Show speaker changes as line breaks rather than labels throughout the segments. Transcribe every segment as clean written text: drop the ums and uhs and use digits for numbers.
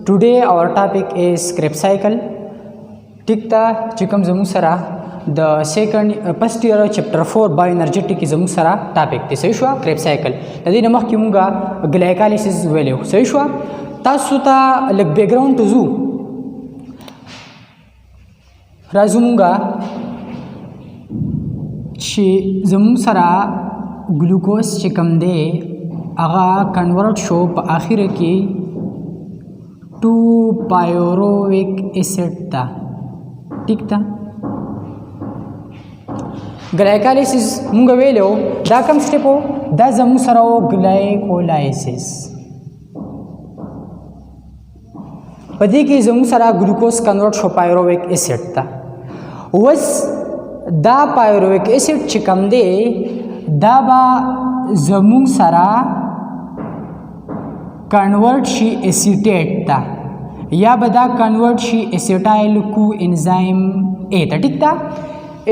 Today our topic is Krebs cycle. ٹھیک تا چې کوم زموږ سره د first year chapter 4 bioenergetic زموږ سره ټاپک دی. صحیح شو؟ Krebs cycle. د دې نه مخکې موږ ګلایکالیسیس ویلو. صحیح شو؟ تاسو ته لږ بیکګراوند ته ځو. راځو موږ چې زموږ سره ګلوکوز چې کوم دی هغه کنورټ شو په اخر کې 2 pyruvic acid ته. ٹھیک تا ګلایکالیسیس موږ ویلو دا کوم سټپ و؟ دا زموږ سره و ګلایکولایسیس. په دې کې زموږ سره ګلوکوز کنورټ شو پایرویک اسید ته. اوس دا پایرویک اسید چې کوم دی دا به زموږ سره کنورټ شي اسیټیټ ته یا به دا کنورټ شي اسیټایل کو انزایم ا ته. ټیک تا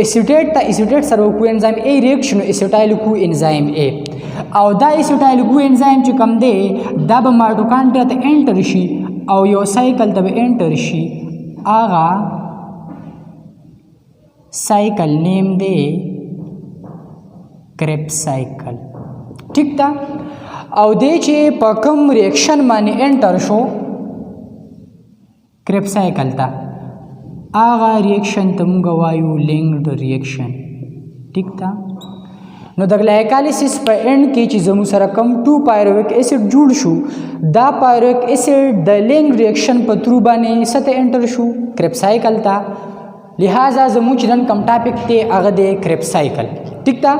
اسیټیټ ته اسیټیټ سره کو انزایم ا ریاکشن اسیټایل کو انزایم ا او دا اسیټایل کو انزایم چې کوم دی دا به مایټوکانډریا ته انټر شي او یو سایکل ته به انټر شي. آغا سایکل نیم دی کریبس سایکل. ٹھیک تا او دی چې په کوم ریاکشن باندې انټر شو کریبس سایکل ته آغا ریاکشن ته موږ وایو لینکډ ریاکشن. ٹھیک تا نو د ګلایکالیسیس په اند کې چې زموږ سره کم 2 پایرویک اسید جوړ شو دا پایرویک اسید د لینکډ ریاکشن په ترو باندې سته انټر شو کریبس سایکل ته. لہذا زموږ چې نن کم ټاپک ته هغه د کریبس سایکل. ٹھیک تا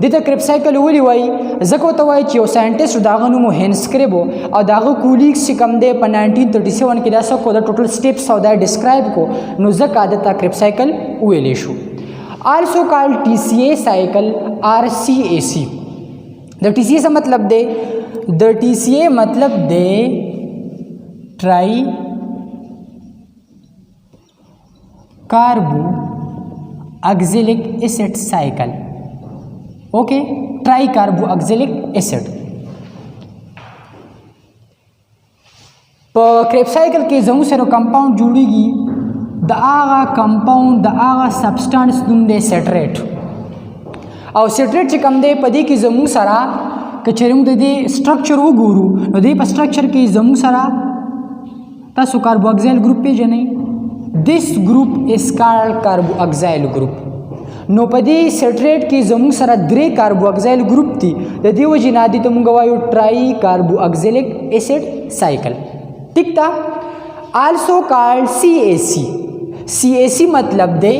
دته کریبس سایکل ولې وای ځکه ته وای چې یو ساينټیست داغه نوم هینس کریبو او داغه کولیګز چې کم دی په 1937 کې دا څه کو د ټوټل سټیپس او دا ډیسکرایب کو نو ځکه دته کریبس سایکل ویلې شو. also called TCA cycle or CAC. د TCA څه مطلب دی؟ د TCA مطلب دی ټرای کاربو اکزیلیک ایسڈ سائیکل. اوکے ٹرائی کاربو اکزیلیک ایسڈ. په کریبس سایکل کې زموږ سره کمپاوند جوړیږي د هغه کمپاوند د هغه سبسټانس نوم دی سټریټ. او سټریټ چې کوم دی په دې کې زموږ سره که چېرې موږ د دې سټرکچر وګورو نو دې په سټرکچر کې زموږ سره تاسو کاربوکسایل ګروپ پیژنئ. This group is called carboxyl group. نو په دې سټریټ کې زموږ سره 3 کاربوکسایل ګروپ دي د دې وجې نه دي ته موږ وایو ټرای کاربوکسیلیک ایسډ سایکل. ٹھیک تا also called CAC. CAC مطلب دی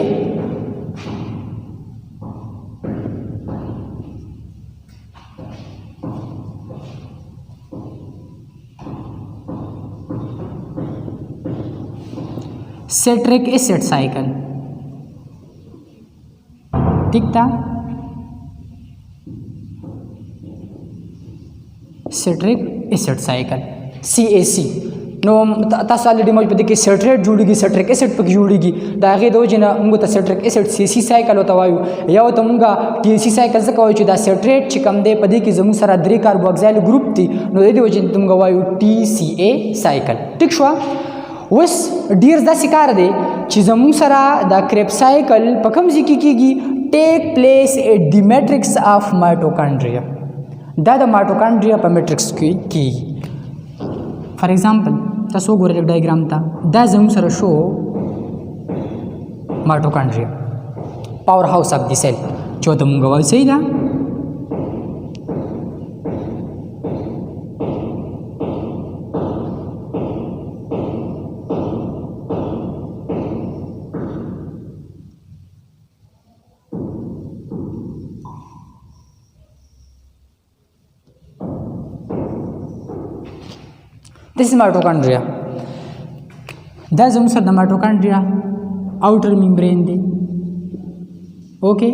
سیٹرک ایسڈ سائیکل. ٹھیک تا سیٹرک ایسڈ سائیکل CAC. نو تاسو الریډي موږ په دې کې سټریټ جوړیږي سټریک ایسډ پکې جوړیږي دا هغې د وجې نه موږ ته سټریک ایسډ CAC سایکل ورته وایو یا ورته موږ TAC سایکل ځکه وایو چې دا سټریټ چې کوم دی په دې کې زموږ سره 3 کاربوکسایل ګروپ دي نو د دې وجې نه موږ وایو TCA سایکل. ټیک شو؟ اوس ډیر داسې کار دی چې زموږ سره دا کریبس سایکل په کوم ځای کې کیږي ټیک پلیس ایٹ دی میټرکس آف مایټوکانډریا. دا د مایټوکانډریا په میټرکس کې کیږي. فار ایگزامپل تاسو وګورئ ډایګرام ته دا زموږ سره شو مایټوکانډریا پاور هاوس اف دی سیل چې ورته موږ وایو. صحیح ده؟ This is mitochondria. دا زموږ سره د مایټوکانډریا آوټر ممبرین دی. اوکے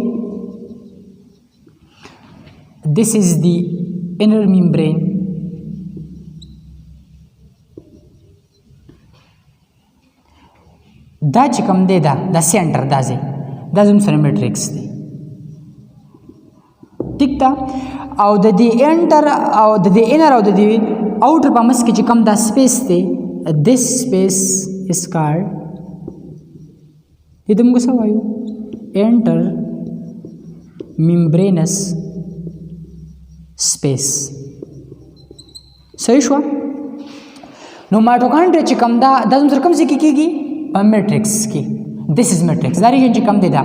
this is the inner membrane. دا چې کوم دی دا سینټر دا ځای دا زموږ سره میټرکس دی. ٹھیک تا او د دې انټر او د دې انر او د دې آوټر په منځ کې چې کوم دا سپیس دی this space is called इधम को सवायु enter membranous space सही show no mitochondria ची कम दा दम सर कम से की मैट्रिक्स की दिस इज मैट्रिक्स दा रीजन ची कम दे दा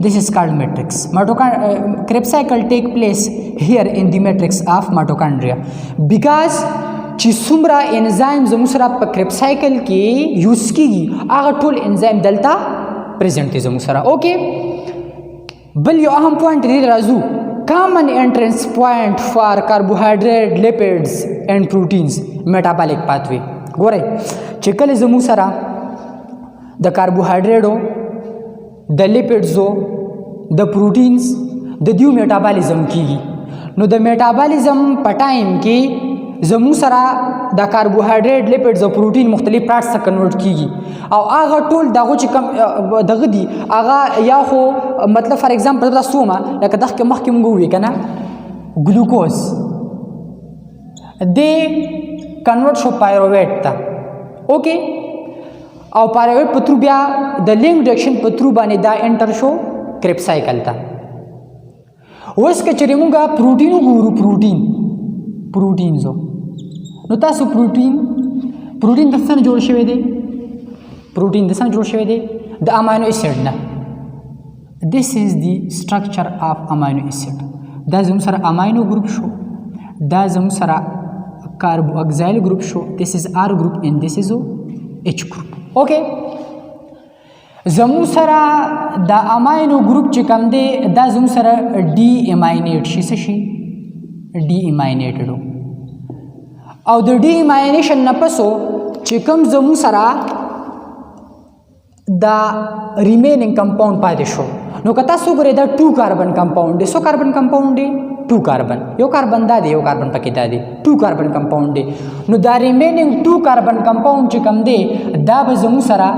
this is called matrix Krebs cycle take place here in the matrix of mitochondria because چې څومره انزایم زموږ سره په Krebs cycle کې یوز کیږي هغه ټول انزایم دلته پریزنټ دي زموږ سره اوکې بل یو اهم پوینټ دی راځو common entrance point for carbohydrate lipids and proteins metabolic pathway ګوره چې کله زموږ سره د کاربوهایډریټو د لیپیډزو د پروټینز د دیو میټابالیزم کیږي نو د میټابالیزم په ټایم کې زموږ سره د کاربوهایډریټ لیپیډز او پروټین مختلف پارټس ته کنورټ کیږي او هغه ټول دغه چې کم دغه دي هغه یا خو مطلب فار ایگزامپل تاسو لکه دغه مخکې موږ وی کنه ګلوکوز د کنورټ شو پایرویټ ته اوکې او پایرویټ په ترو بیا د لینک ډایرکشن په ترو باندې دا انټر شو Krebs cycle ته اوس که چېرې موږ پروټین وګورو پروټینزو نو تاسو پروټین د څه نه جوړ شوی دی د امینو اسید نه this is the structure of amino acid دا زموږ سره امینو ګروپ شو دا زموږ سره carboxyl group شو this is R group and this is H group okay زموږ سره د امینو ګروپ چې کوم دی دا زموږ سره ډي اماینیټ شي ډي اماینیټډ او د ډي اماینیشن نه پسو چې کوم زموږ سره دا ریمینینګ کمپاوند پاتې شو نو که تاسو ګورئ دا 2 کاربن کمپاوند دی سو کاربن کمپاوند دی 2 کاربن یو کاربن دا دی یو کاربن پکې دا دی 2 کاربن کمپاوند دی نو دا ریمینینګ 2 کاربن کمپاوند چې کوم دی دا به زموږ سره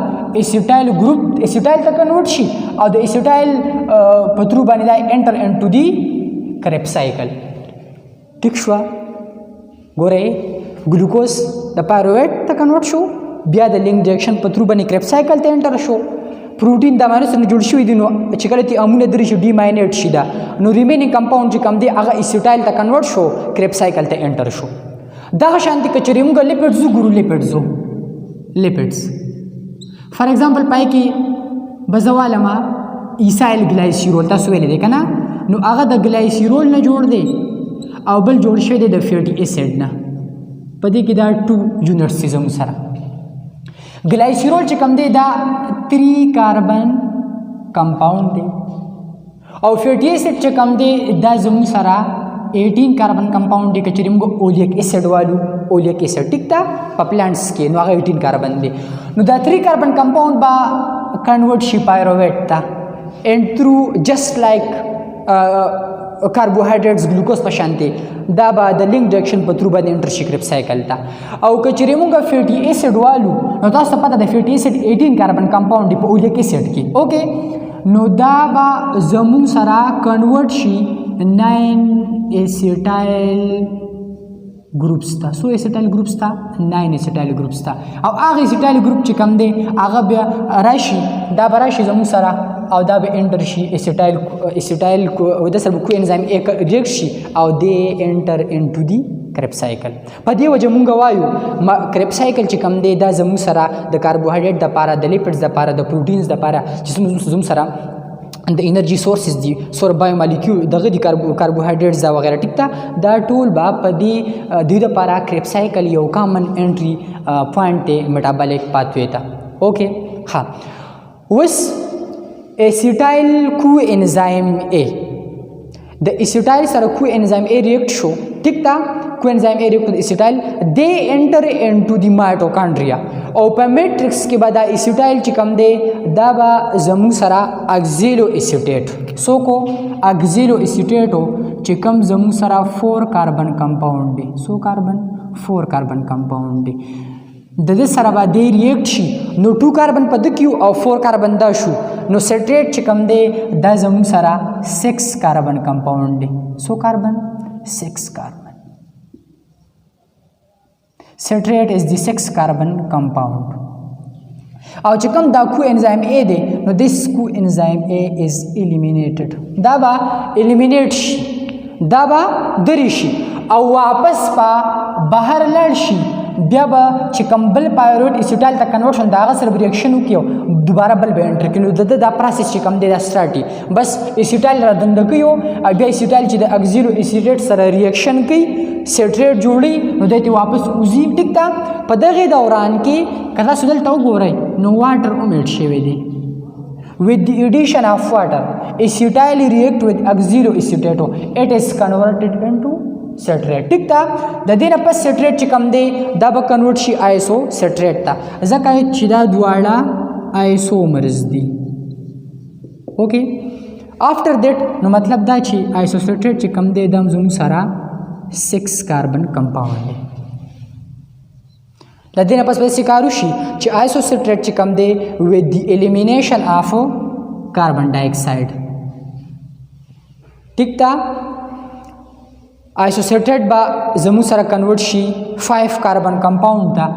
ایسیټایل ګروپ ایسیټایل ته کنورټ شي او د ایسیټایل په ترو باندې دا انټر انټو دی Krebs cycle ټیک شو ګورئ ګلوکوز د پایرویټ ته کنورټ شو بیا د لینک ډایرکشن په ترو باندې Krebs cycle ته انټر شو پروټین د امینو سره جوړ شوی دی نو چې کله تی امونه درې شو ډي اماینیټ شي دا نو ریمینینګ کمپاوند چې کوم دی هغه ایسیټایل ته کنورټ شو Krebs cycle ته انټر شو دغه شانتي کچري موږ لیپیډز وګورو لیپیډز فار ایگزامپل پای کې بزواله ما ایسایل ګلایسیرول تاسو ویل دی کنه نو هغه د ګلایسیرول نه جوړ دی او بل جوړ شوی دی د فیټي اسید نه په دې کې دا 2 یونټس زموږ سره ګلایسیرول چې کوم دی دا 3 کاربن کمپاوند دی او فیټي اسید چې کوم دی دا زموږ سره 18 کاربن کمپاوند دی کچري موږ اولیک اسید والو اولیک اسید ټیک تا په پلانټس کې نو هغه 18 کاربن دی نو دا 3 کاربن کمپاوند با کنورټ شي پایرویټ تا and through just like carbohydrates glucose په شانتي دا به د لینک ډایرکشن په ترو باندې انټر شي Krebs cycle ته او کچري موږ فیټي اسید والو نو تاسو پته د فیټي اسید 18 کاربن کمپاوند دی په اولیک اسید کې اوکې نو دا به زموږ سره کنورټ شي 9 ایسیټایل ग्रुप्स था सो acetyl groups था 9 acetyl groups था او هغه acetyl group چې کم دی هغه بیا راشي دا براشي زمو سره او دا به انټر شي एसिटाइल کو د سره کو انزایم یک ریډ شي او دی انټر انټو دی Krebs cycle په دې وجه مونږ وایو Krebs cycle چې کم دی دا زمو سره د کاربوهایډریټ د پاره د لیپیډز د پاره د پروټینز د پاره چې زمو سره د انرژي سورسز دي سور بایو مالیکول دغه دي کاربوهایډریټس دا وغیرہ ټیک تا دا ټول با په دې د لپاره Krebs cycle یو کامن انټری پوینټ دی میټابولیک پاتوی ته اوکې ها وس ایسیټایل کو انزایم ا د ایسیټایل سره کو انزایم ا ریاکټ شو ټیک تا کو انزایم ا ریاکټ د ایسیټایل دے انټر انټو دی مایټوکانډریا او په میټرکس کې بعد ایسیټایل چې کوم دی دا با زمو سره اکزیلو ایسیټیټ سو کو اکزیلو ایسیټیټو چې کوم زمو سره 4 کاربن کمپاوند دی سو کاربن 4 کاربن کمپاوند دی د دې سره به دی ریاکټ شي نو 2 کاربن په د کیو او 4 کاربن دا شو نو سټریټ چې کوم دی دا زمو سره 6 کاربن کمپاوند دی سو کاربن 6 کاربن citrate is the 6 carbon compound. او چې کوم دا کو انزایم A دی نو this coenzyme A is eliminated. دا به eliminate شي، دا به دری شي او واپس په بهر لاړ شي، بیا به چې کوم بل پایروټ اسیټایل ته کنورټ شون دا هغه سره ریاکشن وکړي دوباره بل به انټر کړي، نو دا پروسس چې کوم دی دا سٹارټي بس اسیټایل را دنده کوي او بیا اسیټایل چې د اکزیلو اسیټیټ سره ریاکشن کوي سیټریټ جوړي نو دته واپس اوزي. ټیک ده، په دغه دوران کې کله سودل ته وګورئ نو واټر اومیټ شوی دی. With the addition of water, acetyl react with oxaloacetate. It is converted into citrate. ٹھیک تا د دې نه پس citrate چې کوم دی دا به کنورټ شي isocitrate ته، ځکه چې دا دواړه isomers دي. اوکې after that نو مطلب دا چې isocitrate چې کوم دی د زموږ سره 6 کاربن کمپاوند دی. د دې نه پس به کارو شي چې isocitrate چې کوم دی with the elimination of carbon dioxide. ٹھیک تا isocitrate با زمو سره کنورټ شي 5 کاربن کمپاوند ته،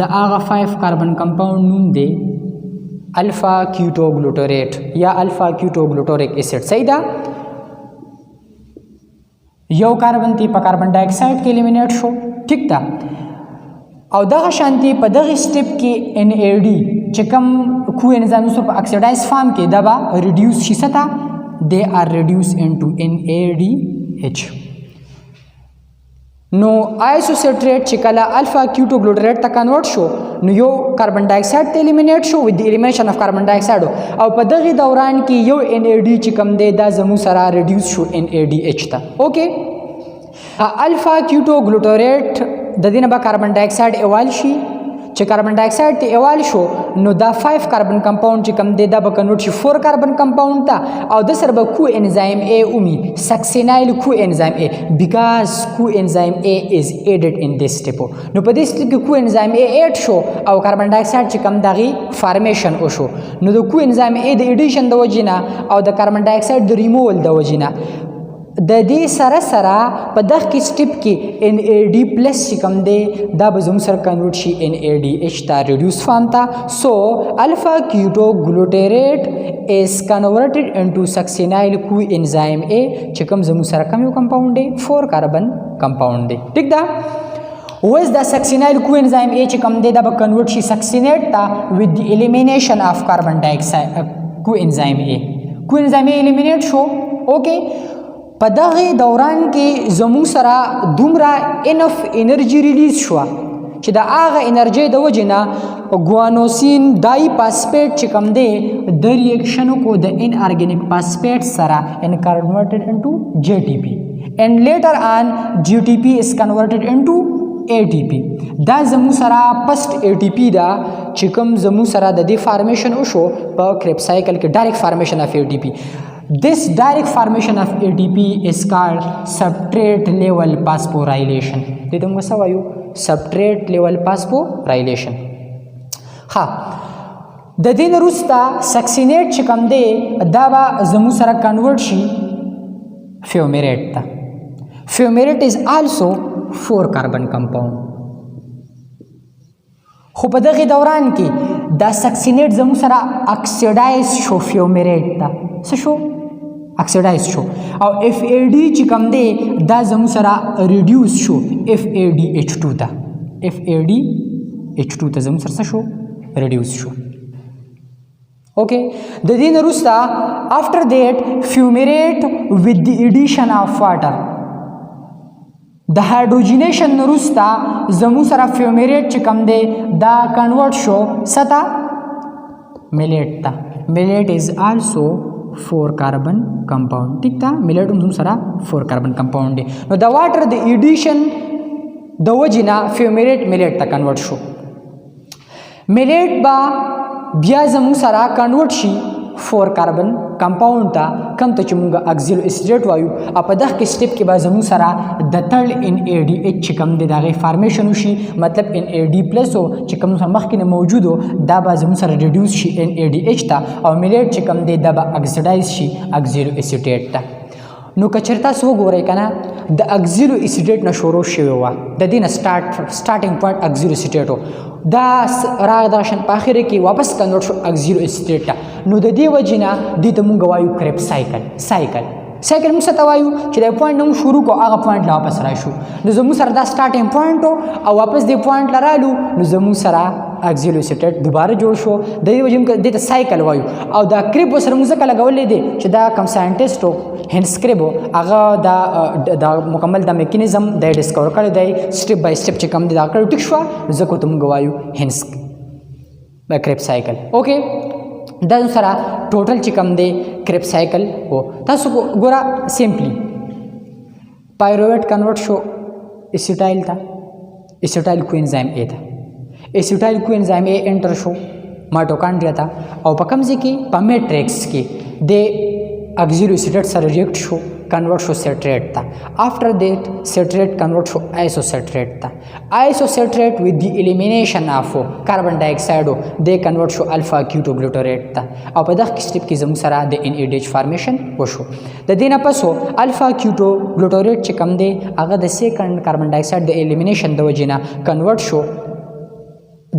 د هغه 5 کاربن کمپاوند نوم دی الفا کیټوګلوټریټ یا الفا کیټوګلوټوریک اسید. صحیح ده، یو کاربن تی په کاربن ډای اکساید کې الیمینیټ شو. ٹھیک ده، او دغه شانتي په دغه سټپ کې NAD چې کوم کو انزایم سره په اکسیډایز فارم کې دا به ریډیوس شي ستا they are reduced into NADH. نو isocitrate چې کله الفا کیټوګلوټریټ ته کنورټ شو نو یو کاربن ډای اکساید ته الیمینیټ شو with the elimination of carbon dioxide او په دغه دوران کې یو NAD چې کوم دی دا زمو سره ریډیوس شو NADH ته. اوکې الفا کیټوګلوټریټ د دې نه به کاربن ډای اکساید ایوال شي، چې کاربن ډای اکساید ته ایوال شو نو دا 5 کاربن کمپاوند چې کوم دی دا به کنورټ شي 4 کاربن کمپاوند ته او د سره به کو انزایم A اومي سکسینایل کو انزایم A بیکاز کو انزایم A is added in this step. نو په دې سټپ کې کو انزایم A ایډ شو او کاربن ډای اکساید چې کوم دغه فارمیشن وشو نو د کو انزایم A د ایډیشن د وجینا او د کاربن ډای اکساید د ریموول د وجینا د دې سره سره په دغه کې سټپ کې NAD+ چې کوم دی دا به زموږ سره کنورټ شي NADH ته ریډیوس فارم ته. سو الفا کیټوګلوټریټ is converted into succinyl coenzyme A چې کوم زموږ سره کوم یو کمپاوند دی 4 کاربن کمپاوند دی. ټیک ده، وز دا succinyl coenzyme A چې کوم دی دا به کنورټ شي succinate ته with the elimination of carbon dioxide coenzyme A. coenzyme A eliminate شو. اوکې په دغه دوران کې زمو سره دومره انف انرژي ریلیز شو چې دا هغه انرژي د وجنه ګوانوسین ډای فاسفیټ چې کوم دی د ریاکشن کو د ان ارګینیک فاسفیټ سره ان کنورټډ انټو JTP and later on GTP is converted into ATP. دا زمو سره پست ATP دا چې کوم زمو سره د دې فارمیشن وشو په کریب سایکل کې ډایرکټ فارمیشن اف ATP. This direct formation of ATP is called substrate level phosphorylation. دې ته موږ څه وایو؟ substrate level phosphorylation. ها د دې وروسته سکسینیټ چې کوم دی دا به زموږ سره کنورټ شي فیومیریټ ته. فیومیریټ is also 4 carbon compound. خو په دغه دوران کې دا سکسینیټ زموږ سره اکسیډایز شو فیومیریټ ته. څه شو؟ اکسیډایز شو او FAD چې کوم دی دا زموږ سره ریډیوس شو FADH2 ته. FADH2 ته زموږ سره څه شو؟ ریډیوس شو. اوکې د دې وروسته after that fumigate with the addition of water. د هایدروجینیشن وروسته زموږ سره فیومیریټ چې کوم دی دا کنورټ شو ستا میلیټ ته. میلیټ is also 4 carbon compound. ٹھیک تا میلیټ هم سره 4 carbon compound دی. نو د واټر د ایډیشن د وجینا فیومیریټ میلیټ ته کنورټ شو. میلیټ با بیا زموږ سره کنورټ شي 4 carbon compound ته کم ته چې موږ اکسیلو اسیټیټ وایو او په دغه سټپ کې به زموږ سره د تھرډ NADH چې کوم دی دغه فارمیشن وشي مطلب NAD+ او چې کوم مخکې نه موجودو دا به زموږ سره ریډیوس شي NADH ته او میلیټ چې کوم دی دا به اکسیډایز شي اکسیلو اسیټیټ ته. نو کچرتا سو ګورئ کنه د اکزیلو اسیټیټ نه شروع شوی و د دې نه سٹارټینګ پوینټ اکزیلو اسیټیټ و دا راغ دا شن په اخر کې واپس کنورټ شو اکزیلو اسیټیټ ته نو د دې وجې نه دې ته مونږ وایو کریب سایکل موږ څه ته وایو چې د پوینټ نه مونږ شروع کو هغه پوینټ لا واپس راشو نو زموږ سره دا سٹارټینګ پوینټ او واپس دې پوینټ لرالو نو زموږ سره اکزیلو اسیټیټ دوباره جوړ شو د دې وجې موږ دې ته سایکل وایو او دا کریب سره موږ ځکه لګولې دی چې دا کم ساينټیسټ هینس کریب هغه دا مکمل د میکانیزم د ډیسکور کړی دی سټپ بای سټپ چې کوم دی دا کړو ټیک شو ځکه ته موږ وایو هینس کریب سایکل اوکې دا سره ټوټل چې کوم دی کریب سایکل و تاسو ګوره سیمپلی پایرویټ کنورټ شو اسیټایل ته اسیټایل کوانزایم ا ته اسیټایل کوانزایم ا انټر شو مایټوکانډریا ته او په کوم ځای کې په میټریکس کې د اکزیلو اسیټیټ سره ریاکټ شو کنورټ شو سیټریټ ته افټر دیٹ سیټریټ کنورټ شو آیسوسیټریټ ته آیسوسیټریټ وذ دی الیمینیشن اف کاربن ډای اکسایډ د کنورټ شو الفا کیټوګلوټریټ ته او په دغه سټپ کې زموږ سره د ان ای ډی ایچ فارمیشن وشو د دې نه پسو الفا کیټوګلوټریټ چې کوم دی هغه د سیکنډ کاربن ډای اکسایډ د الیمینیشن د وجې نه کنورټ شو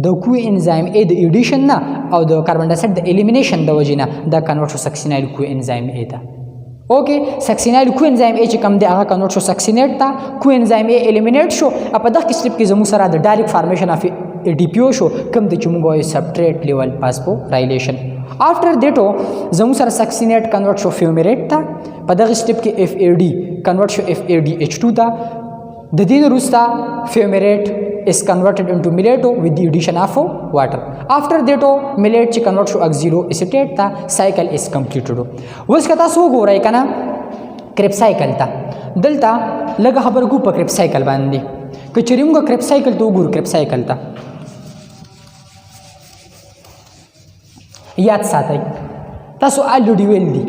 د کو انزایم ا د ایډیشن نه او د کاربن ډای اکسایډ د الیمینیشن د وجې نه دا کنورټ شو سکسینایل کو انزایم ا ته اوکې سکسینایل کو انزایم ا چې کوم دی هغه کنورټ شو سکسینیټ ته کو انزایم ا الیمینیټ شو په دغه سټپ کې زموږ سره د ډایرکټ فارمیشن اف ا ډی پی او شو کوم د چې موږ وایو سبټریټ لیول فاسفورایلیشن افټر دیټو زموږ سره سکسینیټ کنورټ شو فیومیریټ ته په دغه سټپ کې اف ا ډی کنورټ شو اف ا ډی ایچ 2 ته د دې وروسته فیومیریټ is converted into mileto with the addition of water. After that, millet چې convert شو oxalo acetate تا cycle is completed. اوس کتا سو ګورای کنه کریب سایکل تا دلته لږه خبر کو په کریب سایکل باندې کچری موږ کریب سایکل ته وګورو کریب سایکل تا یاد ساتئ تاسو الډی ویل دي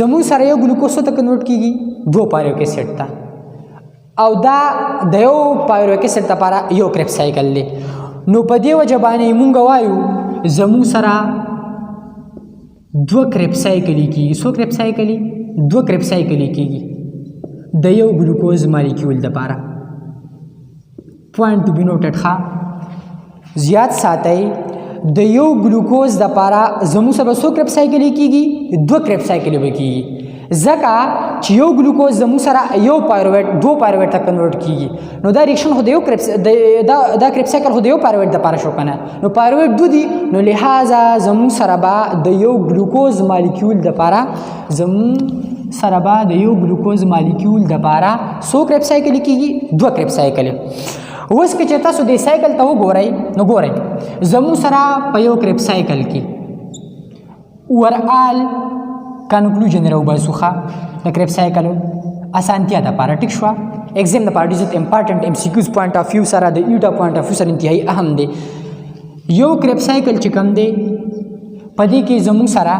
زمون سره یو ګلوکوز ته کنورټ کیږي دو پایرو کې سیټ تا او دا د یو پایرویک اسید لپاره یو کریب سایکل دی نو په دې وجه باندې مونږ وایو زموږ سره دوه کریب سایکل کیږي څو کریب سایکل دوه کریب سایکل کیږي د یو ګلوکوز مالیکول لپاره پوینټ ټو بی نوټډ ښه زیات ساتئ د یو ګلوکوز لپاره زموږ سره څو کریب سایکل کیږي دوه کریب سایکل به کیږي ځکه چې یو ګلوکوز زموږ سره یو پایرویټ دو پایرویټ ته کنورټ کیږي نو دا ریاکشن خو د یو کریب دا کریب سایکل خو د یو پایرویټ لپاره شو کنه نو پایرویټ دو دي نو لہذا زموږ سره به د یو ګلوکوز مالیکول لپاره زموږ سره به د یو ګلوکوز مالیکول لپاره څو کریب سایکل کیږي دوه کریب سایکل اوس که چې تاسو د سایکل ته وګورئ نو ګورئ زموږ سره په یو کریب سایکل کې ورال کنکلوژن راوباسوخه د کریب سایکل اسانتیا د لپاره ټیک شو ایگزام د لپاره ډیره امپورټنت ام سی کیوز پوینټ اف ویو سره د ایټا پوینټ اف ویو سره انتهایی اهم دی یو کریب سایکل چې کوم دی پدې کې زموږ سره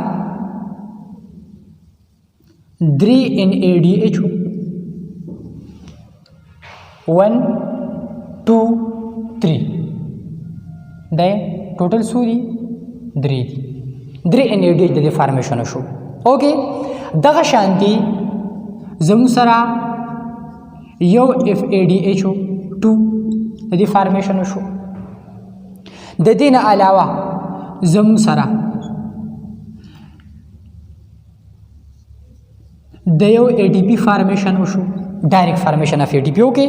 3 ان ای ډی ایچ 1 2 3 د ټوټل سوري 3 ان ای ډی ایچ د فارمیشن شو اوکې دغه شانتي زموږ سره یو اف ای ډی ایچ 2 د دې فارمیشن شو د دې نه علاوه زموږ سره د یو ای ټی پی فارمیشن وشو ډایرکټ فارمیشن اف ای ټی پی اوکې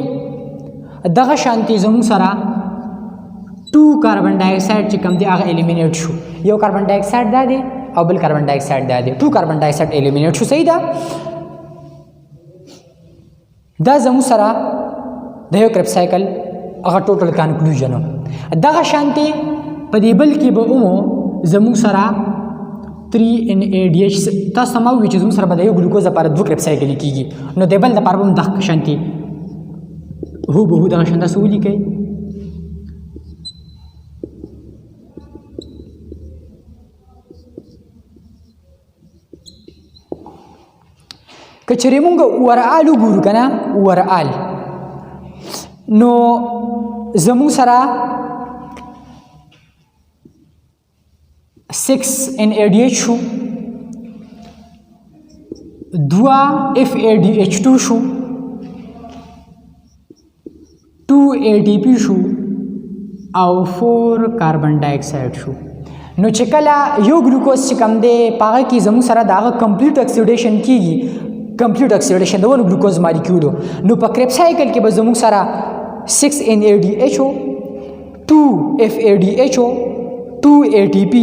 دغه شانتي زموږ سره 2 کاربن ډای اکسایډ چې کوم دی هغه الیمینیټ شو یو کاربن ډای اکسایډ دا دی او بل کاربن ډای اکسایډ دا دی 2 کاربن ډای اکسایډ الیمینیټ شو صحیح ده دا زموږ سره د یو کریب سایکل هغه ټوټل کنکلوژن دغه شانتي په دې بل کې به زموږ سره 3 ان ای ډی ایچ تاسو ما وی چې زموږ سره به د یو ګلوکوز لپاره 2 کریب سایکل کیږي نو د بل لپاره هم دغه شانتي هو به دغه شانته سولې کوي کچری مونږ ورآل وګورو کنه ورآل نو زمو سره 6 ان ای ډی ایچ شو 2 FADH2 شو 2 ATP شو او 4 کاربن ډای اکساید شو. نو چې کله یو ګلوکوز چې کم دی پاغه کې زموږ سره داغه کمپلیټ اکسیډیشن کیږي، کمپلیټ اکسیډیشن د ونو ګلوکوز مالیکولو، نو په کریب سایکل کې به زموږ سره 6NADH 2 FADH 2 ATP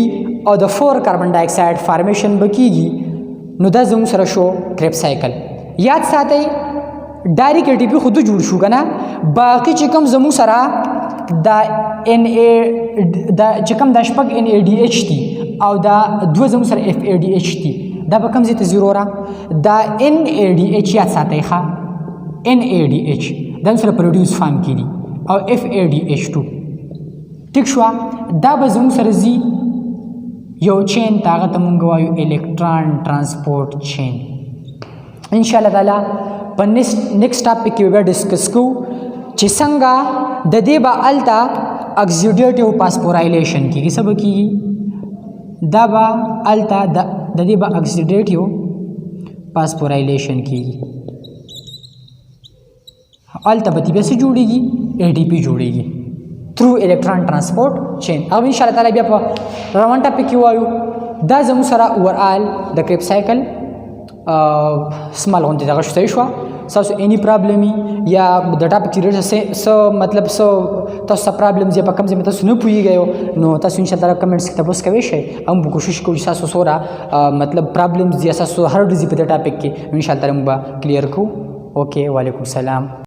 او د 4 کاربن ډای اکساید فارمیشن بکیږي. نو دا زموږ سره شو کریب سایکل. یاد ساتئ ډایریک ATP خود جوړ شو کنه، باقی چې کوم زموږ سره دا چې کوم د شپږ NADH دي او دا دوه زموږ سره FADH دي، دا به کوم ځای ته زیرو را دا NADH یاد ساتئ ښه، NADH دا سره پروډیوس فارم کیږي او FADH2 ټیک شو. دا به زموږ سره زی یو چین تاغه ته مونږ وایو الکترون ترانسپورت چین. ان شاء الله تعالی په نیکسټ ټاپک کې به ډسکس کوو چې څنګه د دې به التا اکسیډیټیو فاسفورایلیشن کیږي. څه به کیږي؟ دا به التا د دې به اکسیډیټیو فاسفورایلیشن کیږي. التا به بیا څه جوړیږي؟ ATP جوړیږي through electron transport chain. او ان شاء الله تعالی بیا په روان ټاپک کې وایو دا زموږ سره اوورال د کریب سایکل سمال غونډه دغه شته شو. تاسو اني پرابلم یا د ټاپک ریلیټډ څه مطلب څه تاسو پرابلمز یا په کوم ځای تاسو نه پوهیږئ نو تاسو ان شاء الله تعالی کمنټس کې تاسو کوي شي هم کوشش کوو چې تاسو سره مطلب پرابلمز یا تاسو هر ډیزی په ټاپک کې ان شاء الله تعالی موږ کلیر کوو. اوکے، وعلیکم السلام.